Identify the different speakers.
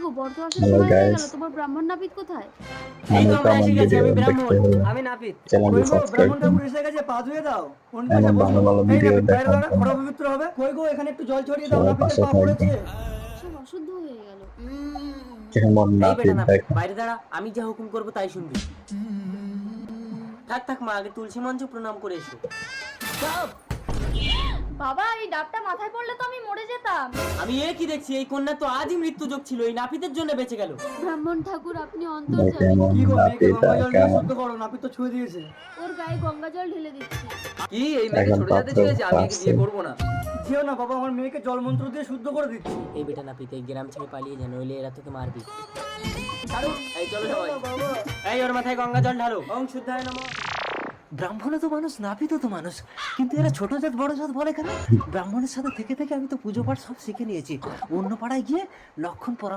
Speaker 1: গো, বর্ত আসার
Speaker 2: হ্যালো
Speaker 1: সময় হয়ে
Speaker 2: গাইস,
Speaker 1: গেল, তোমার ব্রাহ্মণ নাপিত কোথায়?
Speaker 3: এই তো
Speaker 2: মানে
Speaker 3: আমরা এসে
Speaker 2: কমন
Speaker 3: গেছি,
Speaker 2: ভিডিও
Speaker 3: আমি
Speaker 2: দেখতে
Speaker 3: ব্রাহ্মণ।
Speaker 2: হলে
Speaker 4: আমি নাপিত।
Speaker 2: চ্যানেলটি
Speaker 5: কই গো,
Speaker 2: সাবস্ক্রাইব
Speaker 5: ব্রাহ্মণ
Speaker 2: করুন।
Speaker 5: ঠাকুর এসে গেছে, পা ধুয়ে দাও। কোন পাশে
Speaker 2: এমন
Speaker 5: বসো।
Speaker 2: ভালো ভালো
Speaker 5: এই
Speaker 2: ভিডিও
Speaker 5: নাপিত বাইরে
Speaker 2: দেখার
Speaker 5: দাঁড়া,
Speaker 2: জন্য
Speaker 5: খড়া পবিত্র হবে। কই গো, এখানে একটু জল ছড়িয়ে দাও,
Speaker 2: সবাই
Speaker 5: নাপিতের
Speaker 2: পাশে
Speaker 5: পা পড়েছে।
Speaker 2: থাকবেন।
Speaker 1: সব অশুদ্ধ হয়ে গেল।
Speaker 2: কেমন
Speaker 3: এই বেটা
Speaker 2: নাপিত
Speaker 3: না,
Speaker 2: দেখা।
Speaker 3: বাইরে দাঁড়া, আমি যা হুকুম করবো তাই শুনবি। থাক থাক মা, আগে তুলসী মঞ্চ প্রণাম করে এসো।
Speaker 1: বাবা, এই ডাবটা মাথায় পড়লে তো আমি মরে যেতাম।
Speaker 3: আমি এ কি দেখছি, এই কন্যা তো আজই মৃত্যু যোগ ছিল, এই নাপিতের জন্য বেঁচে গেল।
Speaker 1: ব্রাহ্মণ ঠাকুর, আপনি অন্তর
Speaker 2: ভাই
Speaker 1: জানেন।
Speaker 2: কেমন
Speaker 5: কি গো, মেয়েকে
Speaker 2: নাপিত
Speaker 5: গঙ্গা
Speaker 2: আর
Speaker 5: জল দিয়ে
Speaker 2: কেমন
Speaker 5: শুদ্ধ করো, নাপিত তো ছুঁয়ে দিয়েছে।
Speaker 1: ওর গায়ে গঙ্গা জল ঢেলে দিচ্ছি।
Speaker 4: কি এই মেয়েকে
Speaker 2: এখন
Speaker 4: ছোট জাতে
Speaker 2: পাত্র
Speaker 4: ছেড়েছে? আমি একে
Speaker 2: পাচ্ছে।
Speaker 4: বিয়ে করবো না।
Speaker 5: যেও না বাবা, আমার মেয়েকে জল মন্ত্র দিয়ে শুদ্ধ করে দিচ্ছি।
Speaker 3: এই বেটা নাপিত, এই গ্রাম ছেড়ে পালিয়ে যা, নইলে এরা তোকে মারবি।
Speaker 4: এই চলো সবাই।
Speaker 5: বাবা,
Speaker 3: এই ওর মাথায় গঙ্গা জল ঢালো।
Speaker 5: ওং শুদ্ধায় নমঃ।
Speaker 6: ব্রাহ্মণে তো মানুষ, নাপিতও তো মানুষ, কিন্তু এরা ছোট জাত বড় জাত বলে কেন? ব্রাহ্মণের সাথে থেকে থেকে আমি তো পুজো পাঠ সব শিখে নিয়েছি। অন্য পাড়ায় গিয়ে লক্ষণ পরামর্শ